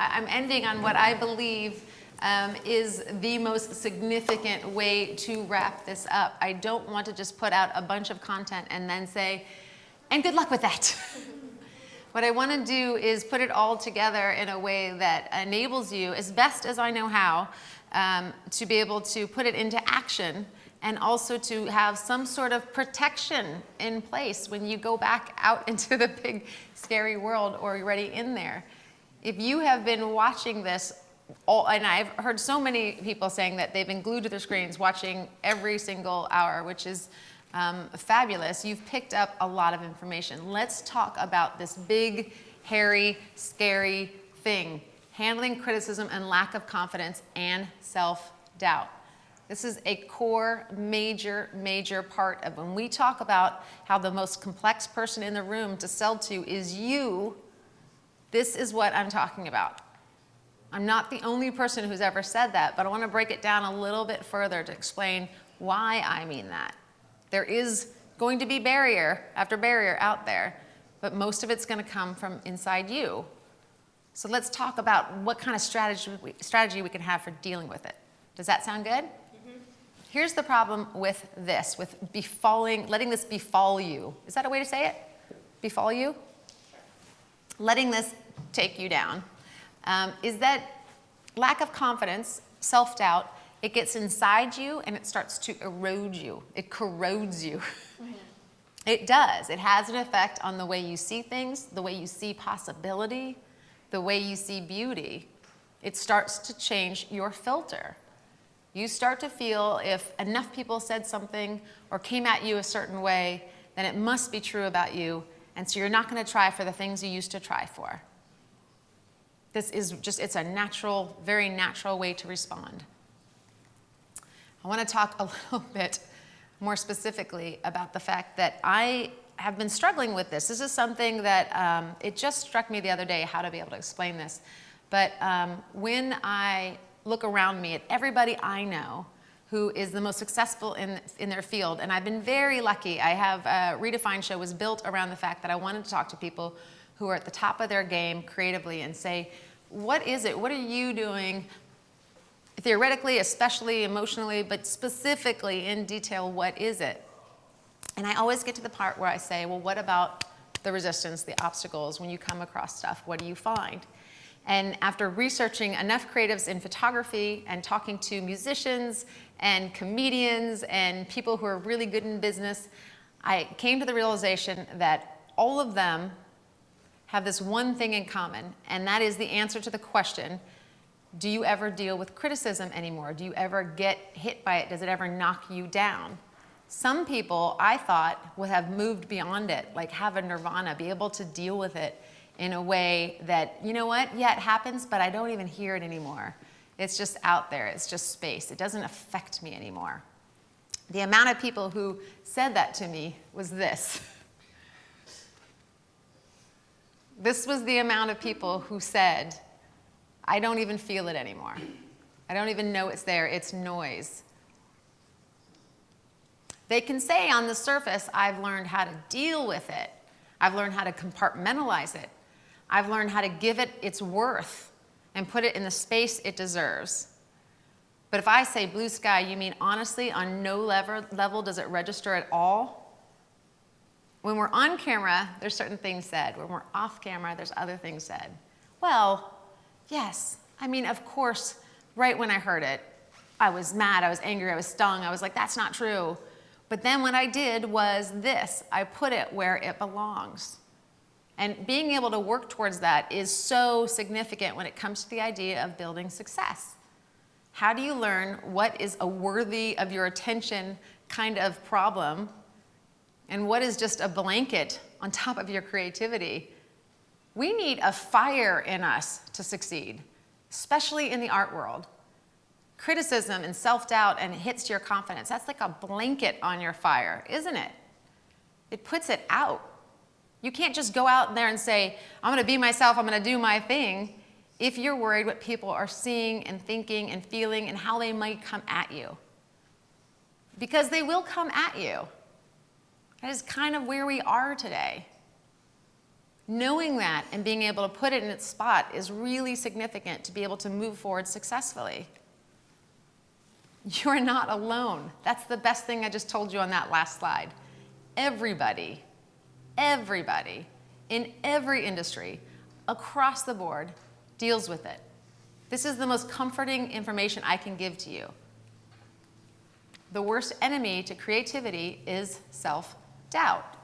I'm ending on what I believe is the most significant way to wrap this up. I don't want to just put out a bunch of content and then say, and good luck with that. What I want to do is put it all together in a way that enables you, as best as I know how, to be able to put it into action and also to have some sort of protection in place when you go back out into the big, scary world or you're already in there. If you have been watching this, and I've heard so many people saying that they've been glued to their screens watching every single hour, which is fabulous. You've picked up a lot of information. Let's talk about this big, hairy, scary thing, handling criticism and lack of confidence and self-doubt. This is a core, major part of when we talk about how the most complex person in the room to sell to is you. This is what I'm talking about. I'm not the only person who's ever said that, but I want to break it down a little bit further to explain why I mean that. There is going to be barrier after barrier out there, but most of it's going to come from inside you. So let's talk about what kind of strategy we can have for dealing with it. Does that sound good? Mm-hmm. Here's the problem with this, with letting this befall you. Is that a way to say it? Befall you? Letting this take you down. Is that lack of confidence, self-doubt, it gets inside you and it starts to erode you. It corrodes you. Mm-hmm. It does. It has an effect on the way you see things, the way you see possibility, the way you see beauty. It starts to change your filter. You start to feel if enough people said something or came at you a certain way, then it must be true about you, and so you're not going to try for the things you used to try for. This is just, it's a natural, very natural way to respond. I want to talk a little bit more specifically about the fact that I have been struggling with this. This is something that it just struck me the other day how to be able to explain this. But when I look around me at everybody I know who is the most successful in their field, and I've been very lucky. I have Redefined Show was built around the fact that I wanted to talk to people who are at the top of their game creatively and say, what is it? What are you doing? Theoretically, especially emotionally, but specifically in detail, what is it? And I always get to the part where I say, well, what about the resistance, the obstacles, when you come across stuff? What do you find? And after researching enough creatives in photography and talking to musicians and comedians and people who are really good in business, I came to the realization that all of them have this one thing in common, and that is the answer to the question, do you ever deal with criticism anymore? Do you ever get hit by it? Does it ever knock you down? Some people, I thought, would have moved beyond it, like have a nirvana, be able to deal with it in a way that, you know what, yeah, it happens, but I don't even hear it anymore. It's just out there. It's just space. It doesn't affect me anymore. The amount of people who said that to me was this. This was the amount of people who said, I don't even feel it anymore. I don't even know it's there. It's noise. They can say on the surface, I've learned how to deal with it. I've learned how to compartmentalize it. I've learned how to give it its worth and put it in the space it deserves. But if I say blue sky, you mean honestly, on no level does it register at all? When we're on camera, there's certain things said. When we're off camera, there's other things said. Well, yes. I mean, of course, right when I heard it, I was mad, I was angry, I was stung. I was like, that's not true. But then what I did was this. I put it where it belongs. And being able to work towards that is so significant when it comes to the idea of building success. How do you learn what is a worthy of your attention kind of problem and what is just a blanket on top of your creativity? We need a fire in us to succeed, especially in the art world. Criticism and self-doubt and it hits your confidence. That's like a blanket on your fire, isn't it? It puts it out. You can't just go out there and say, I'm going to be myself, I'm going to do my thing, if you're worried what people are seeing and thinking and feeling and how they might come at you. Because they will come at you. That is kind of where we are today. Knowing that and being able to put it in its spot is really significant to be able to move forward successfully. You're not alone. That's the best thing I just told you on that last slide. Everybody in every industry across the board deals with it. This is the most comforting information I can give to you. The worst enemy to creativity is self-doubt.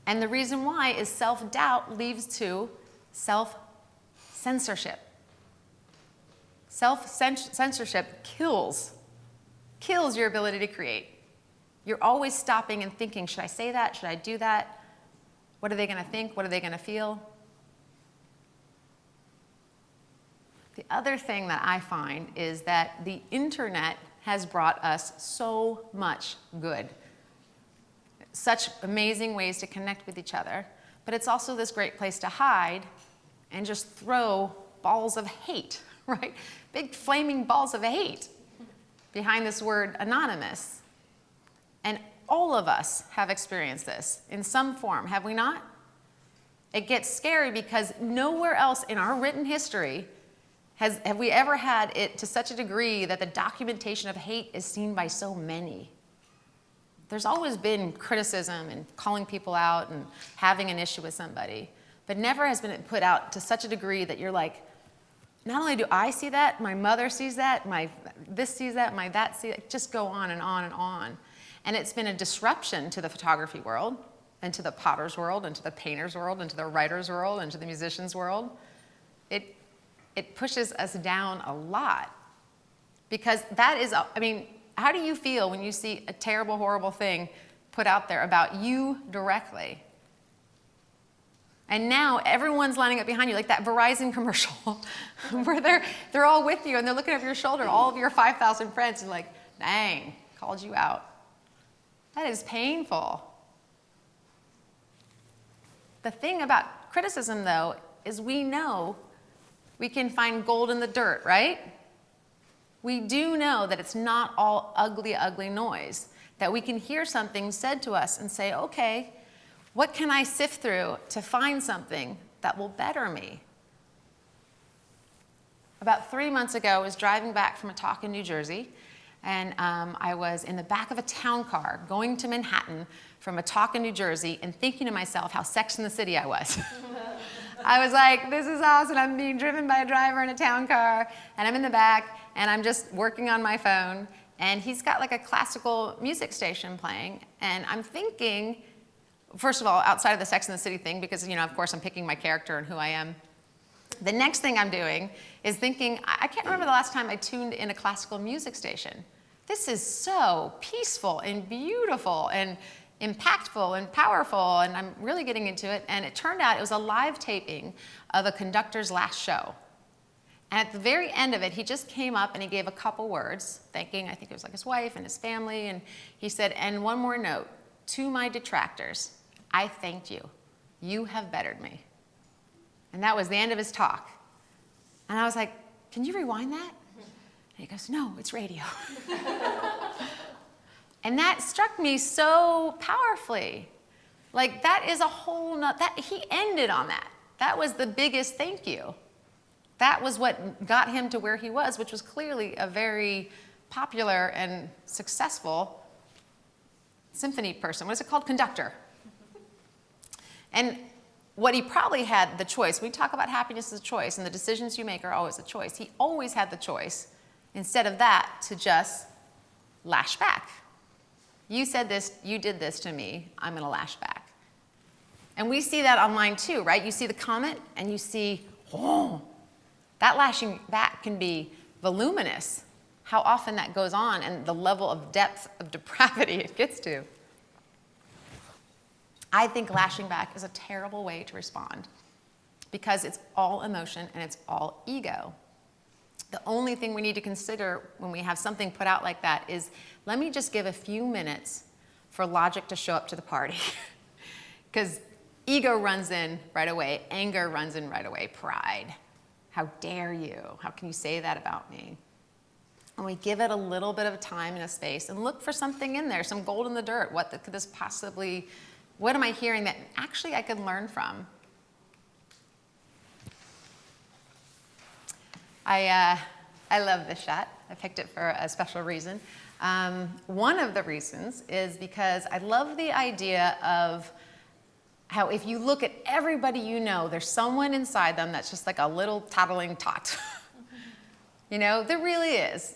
And the reason why is self-doubt leads to self-censorship. Self-censorship kills your ability to create. You're always stopping and thinking, should I say that? Should I do that? What are they going to think? What are they going to feel? The other thing that I find is that the internet has brought us so much good. Such amazing ways to connect with each other, but it's also this great place to hide and just throw balls of hate, right? Big flaming balls of hate behind this word anonymous. And all of us have experienced this in some form, have we not? It gets scary because nowhere else in our written history have we ever had it to such a degree that the documentation of hate is seen by so many. There's always been criticism and calling people out and having an issue with somebody, but never has been put out to such a degree that you're like, not only do I see that, my mother sees that, my this sees that, my that sees that, just go on and on and on. And it's been a disruption to the photography world and to the potter's world and to the painter's world and to the writer's world and to the musician's world. It pushes us down a lot because that is, I mean, how do you feel when you see a terrible, horrible thing put out there about you directly? And now everyone's lining up behind you, like that Verizon commercial where they're all with you and they're looking over your shoulder, all of your 5,000 friends, and like, dang, called you out. That is painful. The thing about criticism, though, is we know we can find gold in the dirt, right? We do know that it's not all ugly, ugly noise, that we can hear something said to us and say, okay, what can I sift through to find something that will better me? About 3 months ago, I was driving back from a talk in New Jersey, and I was in the back of a town car going to Manhattan from a talk in New Jersey and thinking to myself how Sex and the City I was. I was like, this is awesome. I'm being driven by a driver in a town car, and I'm in the back, and I'm just working on my phone, and he's got like a classical music station playing, and I'm thinking, first of all, outside of the Sex and the City thing, because, you know, of course I'm picking my character and who I am. The next thing I'm doing is thinking, I can't remember the last time I tuned in a classical music station. This is so peaceful and beautiful and impactful and powerful, and I'm really getting into it. And it turned out it was a live taping of a conductor's last show. And at the very end of it, he just came up and he gave a couple words, thanking, I think it was like his wife and his family, and he said, and one more note, to my detractors, I thanked you. You have bettered me. And that was the end of his talk. And I was like, can you rewind that? And he goes, no, it's radio. And that struck me so powerfully. Like, that is a whole that he ended on that. That was the biggest thank you. That was what got him to where he was, which was clearly a very popular and successful symphony person. What is it called? Conductor. And what he probably had the choice, we talk about happiness as a choice, and the decisions you make are always a choice. He always had the choice, instead of that, to just lash back. You said this, you did this to me, I'm going to lash back. And we see that online too, right? You see the comment and you see, oh, that lashing back can be voluminous, how often that goes on and the level of depth of depravity it gets to. I think lashing back is a terrible way to respond because it's all emotion and it's all ego. The only thing we need to consider when we have something put out like that is, let me just give a few minutes for logic to show up to the party. Because ego runs in right away, anger runs in right away, pride. How dare you? How can you say that about me? And we give it a little bit of time and a space and look for something in there, some gold in the dirt. What could this possibly, what am I hearing that actually I could learn from? I love this shot. I picked it for a special reason. One of the reasons is because I love the idea of how if you look at everybody you know, there's someone inside them that's just like a little toddling tot. You know, there really is.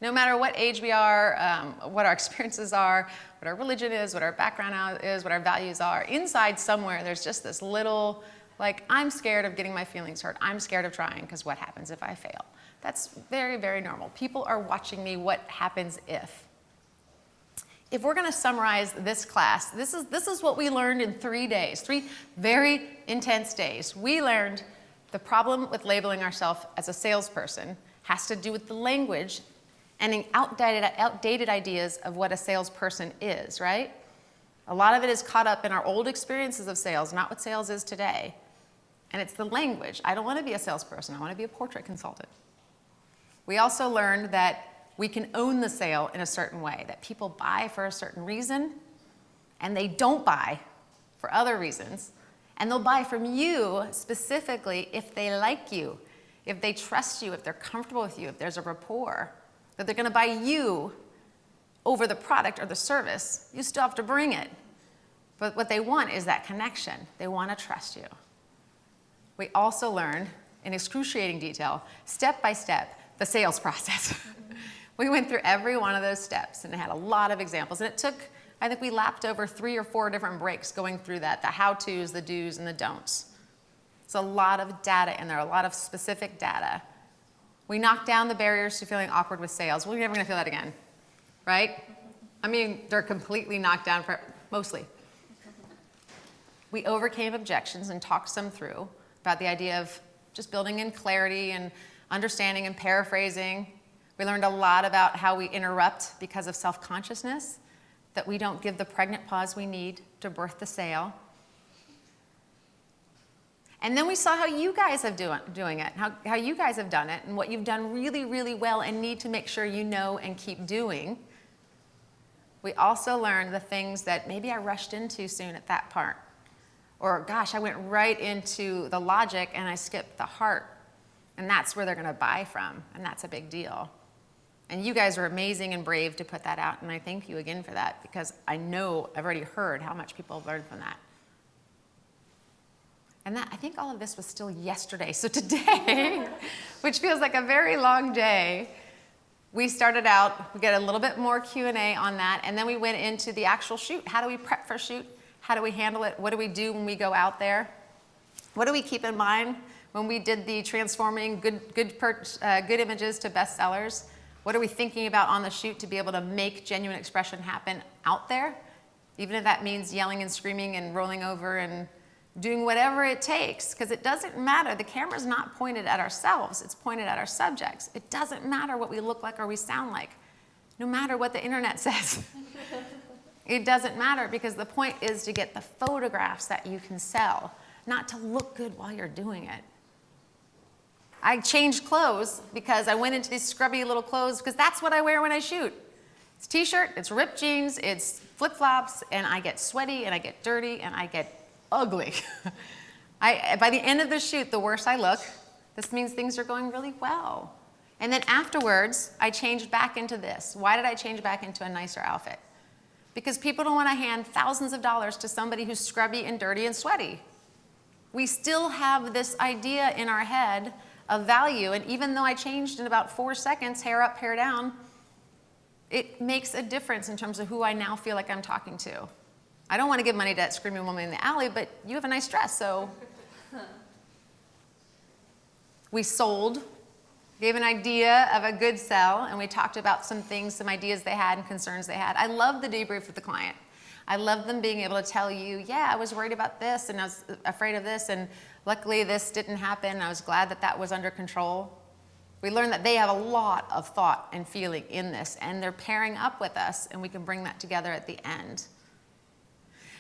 No matter what age we are, what our experiences are, what our religion is, what our background is, what our values are, inside somewhere there's just this little, like, I'm scared of getting my feelings hurt. I'm scared of trying because what happens if I fail? That's very, very normal. People are watching me. What happens if? If we're going to summarize this class, this is what we learned in 3 days, 3 very intense days. We learned the problem with labeling ourselves as a salesperson has to do with the language and outdated ideas of what a salesperson is, right? A lot of it is caught up in our old experiences of sales, not what sales is today. And it's the language. I don't want to be a salesperson. I want to be a portrait consultant. We also learned that we can own the sale in a certain way, that people buy for a certain reason, and they don't buy for other reasons. And they'll buy from you specifically if they like you, if they trust you, if they're comfortable with you, if there's a rapport, that they're going to buy you over the product or the service. You still have to bring it. But what they want is that connection. They want to trust you. We also learned in excruciating detail, step by step, the sales process. We went through every one of those steps and it had a lot of examples. And it took, I think we lapped over 3 or 4 different breaks going through that, the how-tos, the do's, and the don'ts. It's a lot of data in there, a lot of specific data. We knocked down the barriers to feeling awkward with sales. We're never going to feel that again, right? I mean, they're completely knocked down, mostly. We overcame objections and talked some through about the idea of just building in clarity and understanding and paraphrasing. We learned a lot about how we interrupt because of self-consciousness, that we don't give the pregnant pause we need to birth the sale. And then we saw how you guys have doing it, how you guys have done it, and what you've done really, really well and need to make sure you know and keep doing. We also learned the things that maybe I rushed into soon at that part. Or, gosh, I went right into the logic and I skipped the heart. And that's where they're going to buy from, and that's a big deal. And you guys are amazing and brave to put that out, and I thank you again for that, because I know I've already heard how much people have learned from that. And that, I think all of this was still yesterday. So today, which feels like a very long day, we started out, we got a little bit more Q&A on that, and then we went into the actual shoot. How do we prep for shoot? How do we handle it? What do we do when we go out there? What do we keep in mind when we did the transforming good images to bestsellers? What are we thinking about on the shoot to be able to make genuine expression happen out there? Even if that means yelling and screaming and rolling over and doing whatever it takes, because it doesn't matter. The camera's not pointed at ourselves, it's pointed at our subjects. It doesn't matter what we look like or we sound like, no matter what the internet says. It doesn't matter, because the point is to get the photographs that you can sell, not to look good while you're doing it. I changed clothes because I went into these scrubby little clothes, because that's what I wear when I shoot. It's t-shirt, it's ripped jeans, it's flip-flops, and I get sweaty, and I get dirty, and I get ugly. By the end of the shoot, the worse I look. This means things are going really well. And then afterwards, I changed back into this. Why did I change back into a nicer outfit? Because people don't want to hand thousands of dollars to somebody who's scrubby and dirty and sweaty. We still have this idea in our head of value, and even though I changed in about 4 seconds, hair up, hair down, it makes a difference in terms of who I now feel like I'm talking to. I don't want to give money to that screaming woman in the alley, but you have a nice dress, so. We sold, gave an idea of a good sell, and we talked about some things, some ideas they had and concerns they had. I love the debrief with the client. I love them being able to tell you, yeah, I was worried about this, and I was afraid of this, and luckily this didn't happen. I was glad that that was under control. We learned that they have a lot of thought and feeling in this, and they're pairing up with us, and we can bring that together at the end.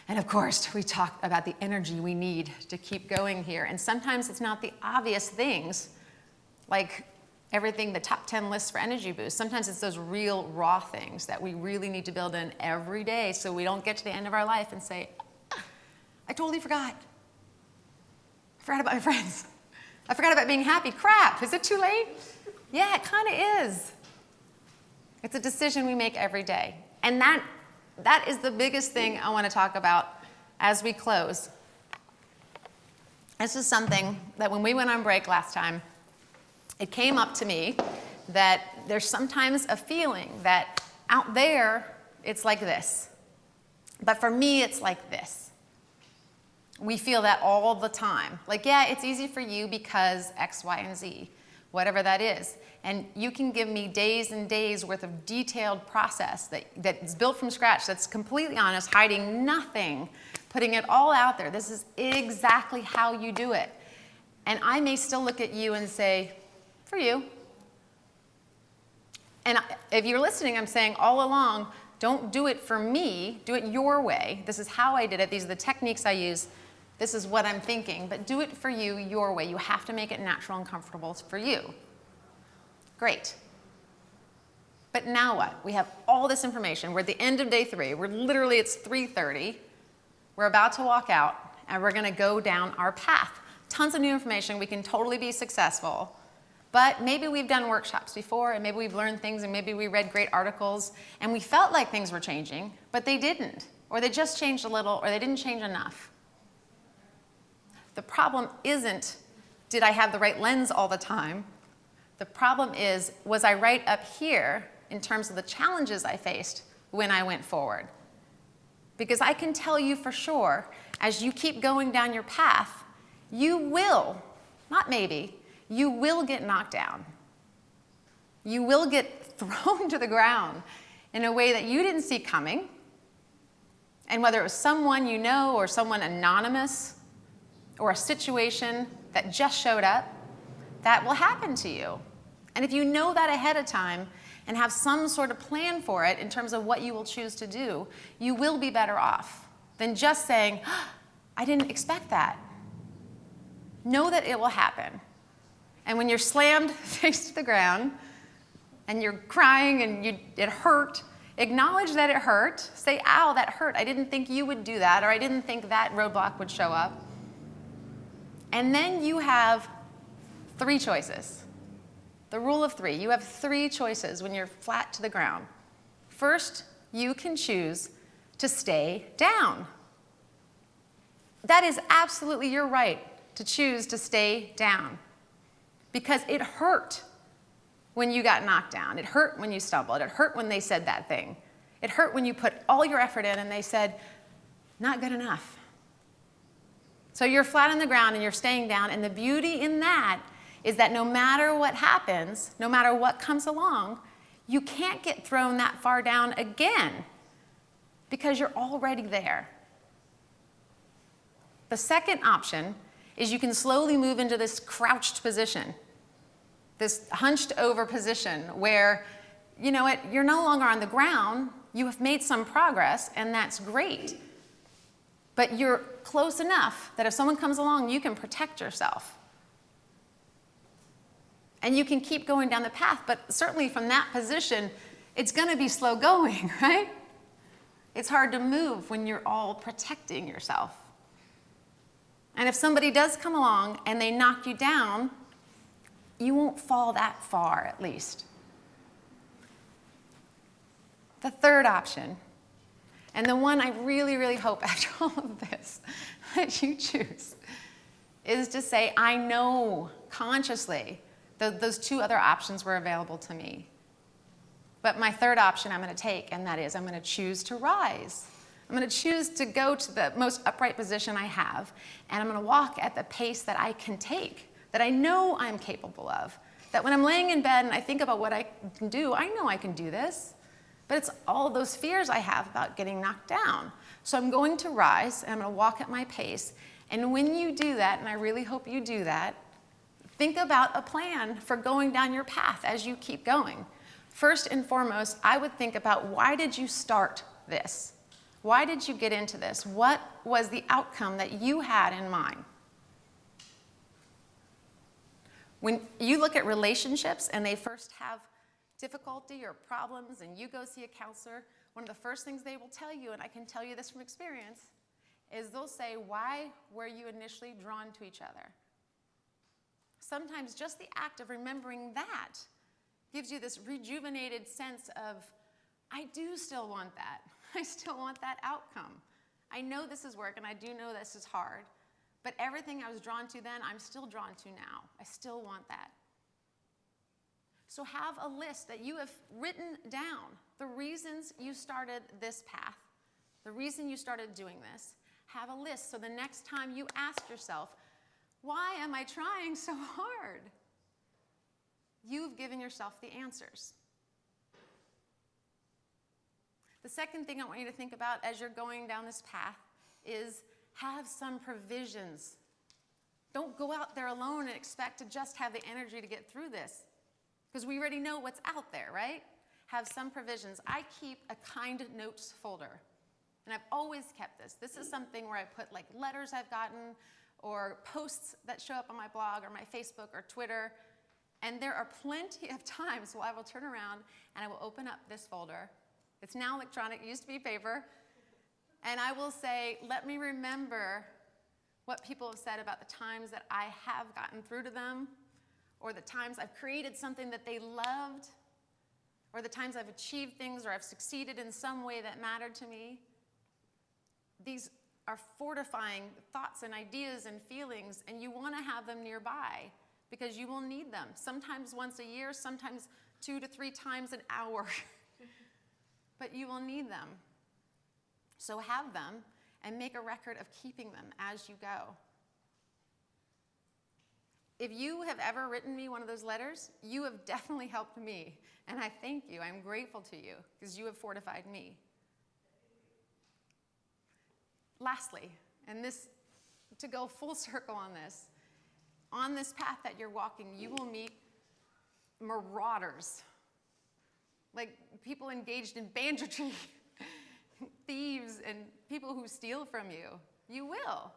And of course, we talked about the energy we need to keep going here. And sometimes it's not the obvious things, like everything, the top 10 lists for energy boost. Sometimes it's those real raw things that we really need to build in every day, so we don't get to the end of our life and say, I totally forgot. I forgot about my friends. I forgot about being happy. Crap, is it too late? Yeah, it kind of is. It's a decision we make every day. And that is the biggest thing I want to talk about as we close. This is something that when we went on break last time, it came up to me that there's sometimes a feeling that out there, it's like this. But for me, it's like this. We feel that all the time. Like, yeah, it's easy for you because X, Y, and Z, whatever that is. And you can give me days and days worth of detailed process that's built from scratch, that's completely honest, hiding nothing, putting it all out there. This is exactly how you do it. And I may still look at you and say, for you. And if you're listening, I'm saying all along, don't do it for me, do it your way. This is how I did it. These are the techniques I use. This is what I'm thinking. But do it for you your way. You have to make it natural and comfortable for you. Great. But now what? We have all this information. We're at the end of day 3. It's 3:30. We're about to walk out, and we're going to go down our path. Tons of new information. We can totally be successful. But maybe we've done workshops before, and maybe we've learned things, and maybe we read great articles, and we felt like things were changing, but they didn't. Or they just changed a little, or they didn't change enough. The problem isn't, did I have the right lens all the time? The problem is, was I right up here in terms of the challenges I faced when I went forward? Because I can tell you for sure, as you keep going down your path, you will, not maybe, you will get knocked down. You will get thrown to the ground in a way that you didn't see coming. And whether it was someone you know or someone anonymous or a situation that just showed up, that will happen to you. And if you know that ahead of time and have some sort of plan for it in terms of what you will choose to do, you will be better off than just saying, oh, I didn't expect that. Know that it will happen. And when you're slammed face to the ground and you're crying and it hurt, acknowledge that it hurt. Say, ow, that hurt. I didn't think you would do that, or I didn't think that roadblock would show up. And then you have 3 choices. The rule of 3. You have 3 choices when you're flat to the ground. First, you can choose to stay down. That is absolutely your right to choose to stay down. Because it hurt when you got knocked down. It hurt when you stumbled. It hurt when they said that thing. It hurt when you put all your effort in and they said, not good enough. So you're flat on the ground and you're staying down, and the beauty in that is that no matter what happens, no matter what comes along, you can't get thrown that far down again because you're already there. The second option is you can slowly move into this crouched position, this hunched over position where, you know what, you're no longer on the ground, you have made some progress, and that's great. But you're close enough that if someone comes along, you can protect yourself. And you can keep going down the path, but certainly from that position, it's going to be slow going, right? It's hard to move when you're all protecting yourself. And if somebody does come along and they knock you down, you won't fall that far, at least. The third option, and the one I really, really hope after all of this that you choose, is to say, I know consciously that those 2 other options were available to me. But my third option I'm going to take, and that is I'm going to choose to rise. I'm going to choose to go to the most upright position I have, and I'm going to walk at the pace that I can take, that I know I'm capable of. That when I'm laying in bed and I think about what I can do, I know I can do this. But it's all those fears I have about getting knocked down. So I'm going to rise, and I'm going to walk at my pace. And when you do that, and I really hope you do that, think about a plan for going down your path as you keep going. First and foremost, I would think about, why did you start this? Why did you get into this? What was the outcome that you had in mind? When you look at relationships and they first have difficulty or problems and you go see a counselor, one of the first things they will tell you, and I can tell you this from experience, is they'll say, why were you initially drawn to each other? Sometimes just the act of remembering that gives you this rejuvenated sense of, I do still want that. I still want that outcome. I know this is work and I do know this is hard, but everything I was drawn to then, I'm still drawn to now. I still want that. So have a list that you have written down, the reasons you started this path, the reason you started doing this. Have a list so the next time you ask yourself, why am I trying so hard? You've given yourself the answers. The second thing I want you to think about as you're going down this path is have some provisions. Don't go out there alone and expect to just have the energy to get through this, because we already know what's out there, right? Have some provisions. I keep a kind notes folder, and I've always kept this. This is something where I put like letters I've gotten or posts that show up on my blog or my Facebook or Twitter, and there are plenty of times where I will turn around and I will open up this folder. It's now electronic, it used to be paper. And I will say, let me remember what people have said about the times that I have gotten through to them, or the times I've created something that they loved, or the times I've achieved things or I've succeeded in some way that mattered to me. These are fortifying thoughts and ideas and feelings, and you want to have them nearby because you will need them. Sometimes once a year, sometimes 2 to 3 times an hour. But you will need them. So have them and make a record of keeping them as you go. If you have ever written me one of those letters, you have definitely helped me. And I thank you. I'm grateful to you because you have fortified me. Lastly, and this, to go full circle on this path that you're walking, you will meet marauders. Like people engaged in banditry, thieves, and people who steal from you. You will.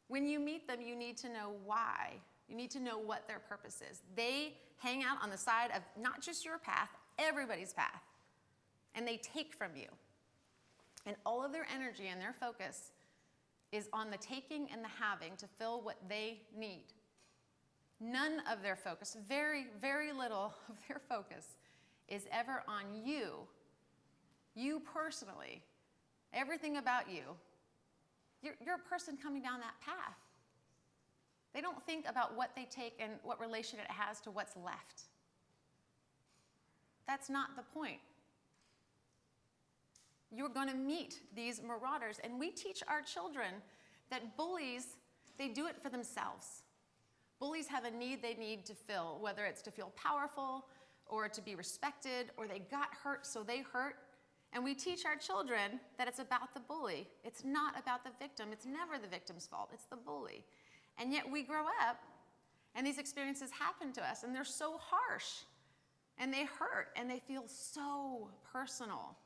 When you meet them, you need to know why. You need to know what their purpose is. They hang out on the side of not just your path, everybody's path. And they take from you. And all of their energy and their focus is on the taking and the having to fill what they need. None of their focus, very, very little of their focus, is ever on you. You personally. Everything about you. You're a person coming down that path. They don't think about what they take and what relation it has to what's left. That's not the point. You're going to meet these marauders, and we teach our children that bullies, they do it for themselves. Bullies have a need they need to fill, whether it's to feel powerful or to be respected, or they got hurt so they hurt. And we teach our children that it's about the bully. It's not about the victim. It's never the victim's fault. It's the bully. And yet we grow up, and these experiences happen to us, and they're so harsh, and they hurt, and they feel so personal.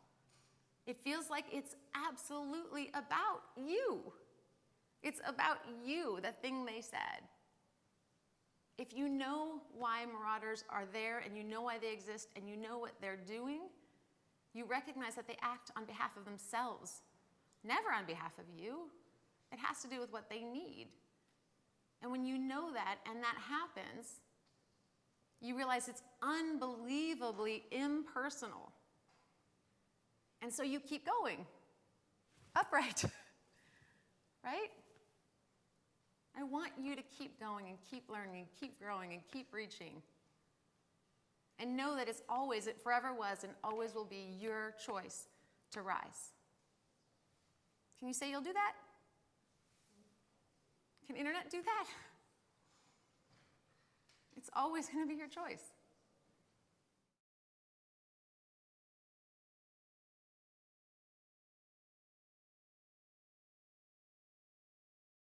It feels like it's absolutely about you. It's about you, the thing they said. If you know why marauders are there, and you know why they exist, and you know what they're doing, you recognize that they act on behalf of themselves, never on behalf of you. It has to do with what they need. And when you know that, and that happens, you realize it's unbelievably impersonal. And so you keep going, upright, right? I want you to keep going and keep learning and keep growing and keep reaching. And know that it's always, it forever was and always will be your choice to rise. Can you say you'll do that? Can internet do that? It's always going to be your choice.